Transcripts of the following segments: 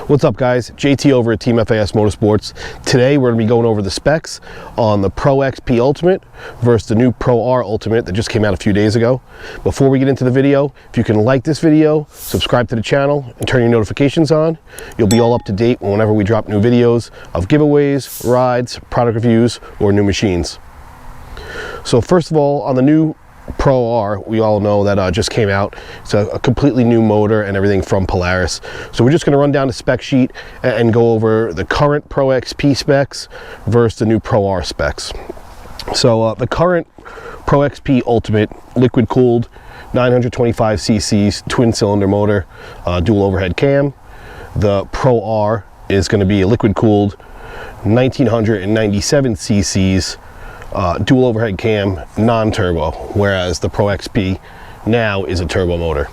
What's up, guys? JT over at Team FAS Motorsports. Today we're going to be going over the specs on the Pro XP Ultimate versus the new Pro R Ultimate that just came out a few days ago. Before we get into the video, if you can like this video, subscribe to the channel, and turn your notifications on, you'll be all up to date whenever we drop new videos of giveaways, rides, product reviews, or new machines. So first of all, on the new Pro R, we all know that just came out. It's a completely new motor and everything from Polaris. So we're just going to run down the spec sheet and go over the current Pro XP specs versus the new Pro R specs. So the current Pro XP Ultimate liquid cooled 925 cc's twin cylinder motor, dual overhead cam. The Pro R is going to be a liquid cooled 1997 cc's dual overhead cam, non-turbo, whereas the Pro XP now is a turbo motor.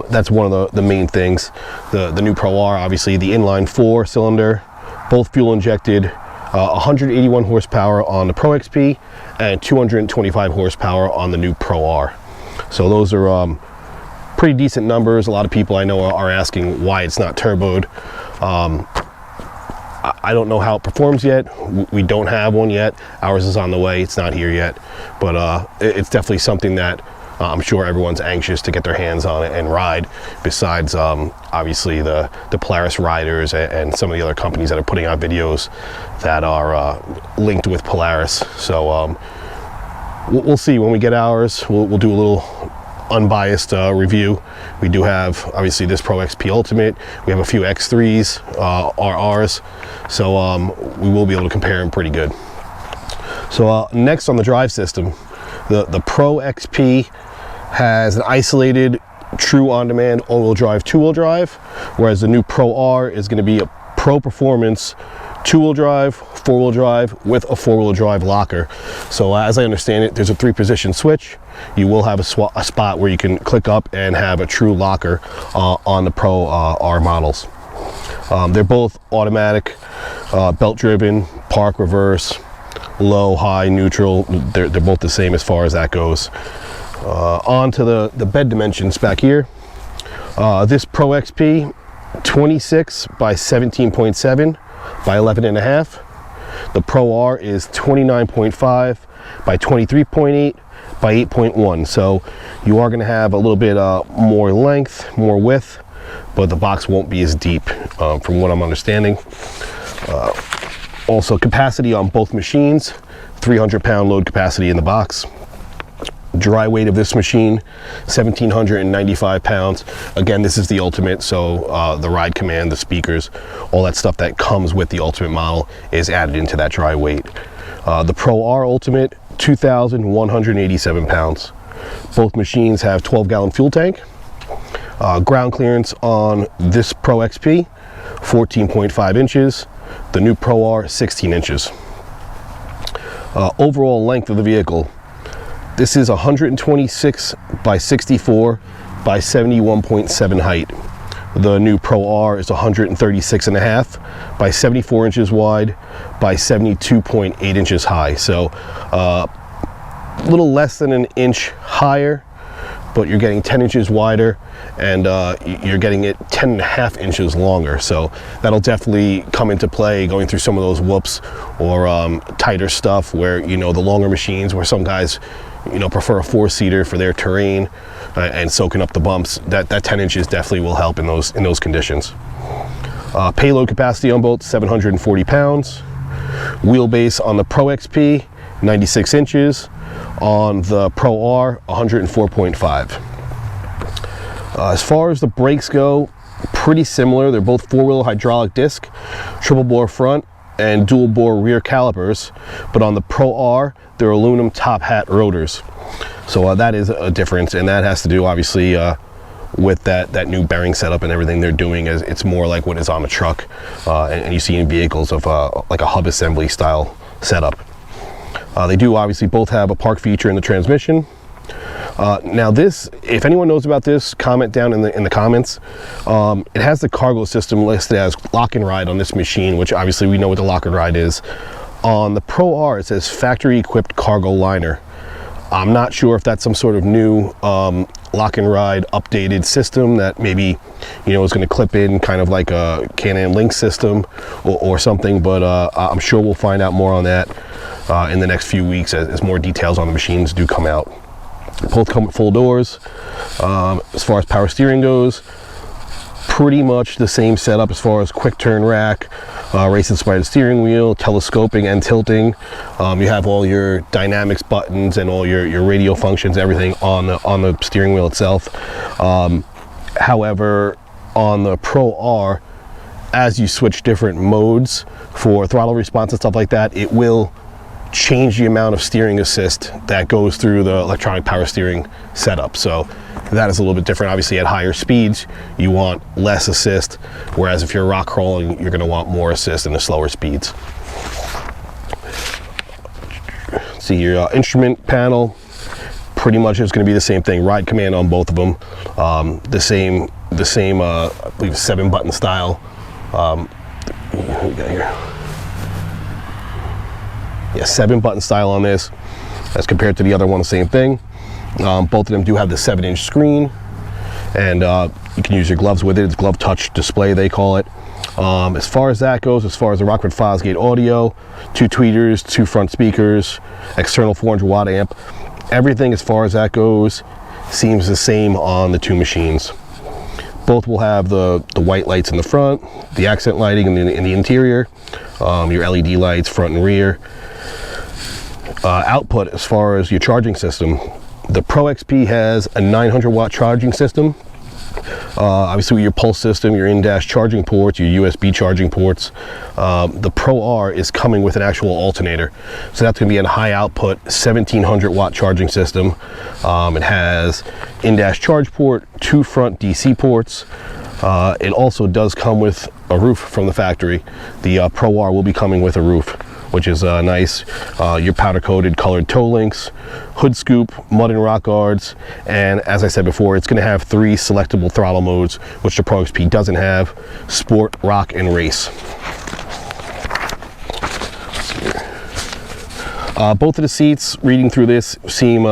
That's one of the main things. The new Pro R, obviously the inline 4-cylinder, both fuel injected, 181 horsepower on the Pro XP and 225 horsepower on the new Pro R. So those are pretty decent numbers. A lot of people I know are asking why it's not turboed. I don't know how it performs yet. We don't have one yet. Ours is on the way. It's not here yet, but it's definitely something that I'm sure everyone's anxious to get their hands on it and ride, besides obviously the Polaris riders and some of the other companies that are putting out videos that are linked with Polaris. So we'll see when we get ours. We'll do a little unbiased review. We do have obviously this Pro XP Ultimate. We have a few X3s, RRs, so we will be able to compare them pretty good. So next on the drive system, the Pro XP has an isolated true on-demand all-wheel drive, two-wheel drive, whereas the new Pro R is going to be a Pro Performance two-wheel drive, four-wheel drive with a four-wheel drive locker. So as I understand it, there's a 3-position switch. You will have a spot where you can click up and have a true locker on the Pro R models. They're both automatic, belt-driven, park, reverse, low, high, neutral. They're both the same as far as that goes. On to the bed dimensions back here. This Pro XP, 26 by 17.7 by 11.5. The Pro R is 29.5 by 23.8 by 8.1. So you are going to have a little bit more length, more width, but the box won't be as deep from what I'm understanding. Also capacity on both machines, 300-pound load capacity in the box. Dry weight of this machine, 1,795 pounds. Again, this is the Ultimate, so the ride command, the speakers, all that stuff that comes with the Ultimate model is added into that dry weight. The Pro R Ultimate, 2,187 pounds. Both machines have 12-gallon fuel tank. Ground clearance on this Pro XP, 14.5 inches. The new Pro R, 16 inches. Overall length of the vehicle, this is 126 by 64 by 71.7 height. The new Pro R is 136.5 by 74 inches wide by 72.8 inches high. So a little less than an inch higher, but you're getting 10 inches wider, and you're getting it 10.5 inches longer. So that'll definitely come into play going through some of those whoops or tighter stuff where, you know, the longer machines where some guys, you know, prefer a 4-seater for their terrain and soaking up the bumps. That 10 inches definitely will help in those conditions. Payload capacity on both, 740 pounds. Wheelbase on the Pro XP, 96 inches. On the Pro R, 104.5. As far as the brakes go, pretty similar. They're both 4-wheel hydraulic disc, triple bore front, and dual bore rear calipers, but on the Pro R, they're aluminum top hat rotors. So that is a difference, and that has to do obviously with that new bearing setup and everything they're doing. As it's more like what is on a truck, and you see in vehicles of like a hub assembly style setup. They do obviously both have a park feature in the transmission. Now this, if anyone knows about this, comment down in the comments. It has the cargo system listed as lock and ride on this machine, which obviously we know what the lock and ride is. On the Pro R, it says factory equipped cargo liner. I'm not sure if that's some sort of new lock and ride updated system that maybe, you know, is going to clip in kind of like a Can-Am Link system or something, but I'm sure we'll find out more on that in the next few weeks as more details on the machines do come out. Both come with full doors. As far as power steering goes, pretty much the same setup as far as quick turn rack, race inspired steering wheel, telescoping and tilting. You have all your dynamics buttons and all your radio functions, everything on the steering wheel itself. However, on the Pro R, as you switch different modes for throttle response and stuff like that, it will change the amount of steering assist that goes through the electronic power steering setup. So that is a little bit different. Obviously at higher speeds you want less assist, whereas if you're rock crawling you're going to want more assist in the slower speeds. See, your instrument panel pretty much is going to be the same thing. Ride command on both of them. The same I believe 7-button style. What we got here? Yeah, 7-button style on this as compared to the other one, the same thing. Both of them do have the 7-inch screen, and you can use your gloves with it. It's glove touch display, they call it. As far as that goes, as far as the Rockford Fosgate audio, 2 tweeters, 2 front speakers, external 400 watt amp, everything as far as that goes seems the same on the 2 machines. Both will have the white lights in the front, the accent lighting in the interior, your LED lights front and rear. Output, as far as your charging system, the Pro XP has a 900 watt charging system. Obviously with your pulse system, your in-dash charging ports, your USB charging ports. The Pro R is coming with an actual alternator, so that's going to be a high output 1700 watt charging system. It has in-dash charge port, 2 front DC ports. It also does come with a roof from the factory. The Pro R will be coming with a roof, which is nice. Your powder coated colored toe links, hood scoop, mud and rock guards, and as I said before, it's going to have 3 selectable throttle modes, which the Pro XP doesn't have: Sport, Rock, and Race. Both of the seats, reading through this, seem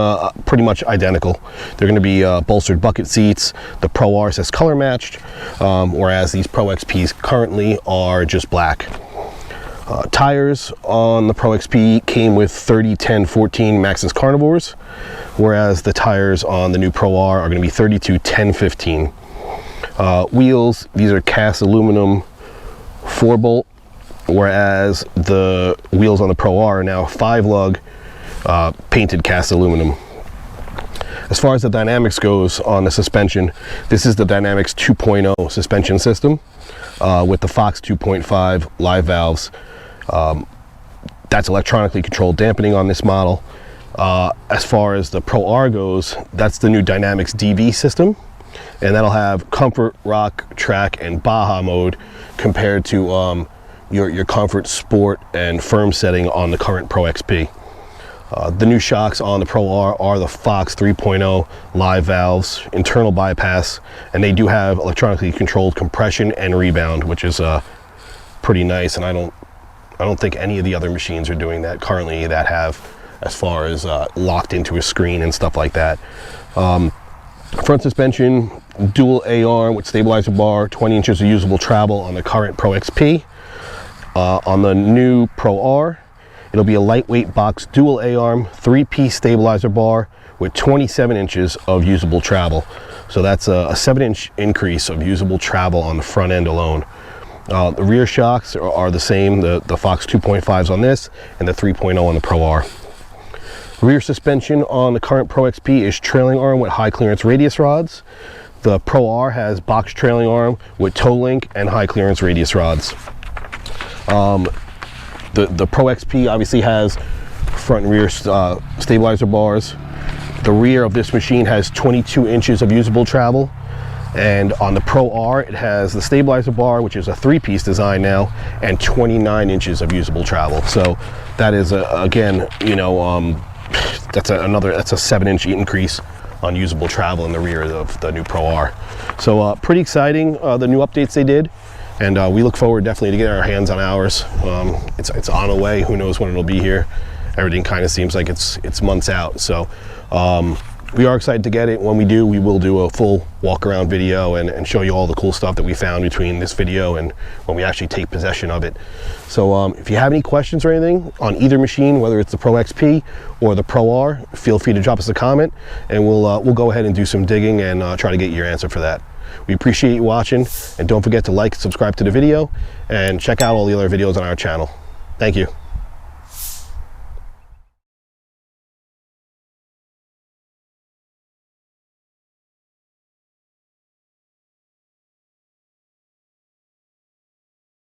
pretty much identical. They're going to be bolstered bucket seats. The Pro R says color matched, whereas these Pro XPs currently are just black. Tires on the Pro XP came with 30, 10, 14 Maxxis Carnivores, whereas the tires on the new Pro R are going to be 32, 10, 15. Wheels, these are cast aluminum 4-bolt, whereas the wheels on the Pro R are now 5-lug painted cast aluminum. As far as the dynamics goes on the suspension, this is the Dynamics 2.0 suspension system with the Fox 2.5 live valves. That's electronically controlled dampening on this model. As far as the Pro R goes, that's the new Dynamics DV system, and that'll have comfort, rock, track, and Baja mode compared to your comfort, sport, and firm setting on the current Pro XP. The new shocks on the Pro R are the Fox 3.0 live valves, internal bypass, and they do have electronically controlled compression and rebound, which is pretty nice. And I don't think any of the other machines are doing that currently that have, as far as locked into a screen and stuff like that. Front suspension, dual A-arm with stabilizer bar, 20 inches of usable travel on the current Pro XP. On the new Pro R, it'll be a lightweight box dual A-arm, 3-piece stabilizer bar with 27 inches of usable travel. So that's a 7-inch increase of usable travel on the front end alone. The rear shocks are the same, the Fox 2.5s on this and the 3.0 on the Pro R. Rear suspension on the current Pro XP is trailing arm with high clearance radius rods. The Pro R has box trailing arm with toe link and high clearance radius rods. The Pro XP obviously has front and rear stabilizer bars. The rear of this machine has 22 inches of usable travel, and on the Pro R it has the stabilizer bar, which is a 3-piece design now, and 29 inches of usable travel. So that is again, you know, that's a 7-inch increase on usable travel in the rear of the new Pro R. So pretty exciting, the new updates they did. And we look forward definitely to getting our hands on ours. It's on the way. Who knows when it'll be here. everything kind of seems like it's months out. So we are excited to get it. When we do, we will do a full walk around video and show you all the cool stuff that we found between this video and when we actually take possession of it. So if you have any questions or anything on either machine, whether it's the Pro XP or the Pro R, feel free to drop us a comment, and we'll go ahead and do some digging and try to get your answer for that. We appreciate you watching, and don't forget to like and subscribe to the video and check out all the other videos on our channel. Thank you.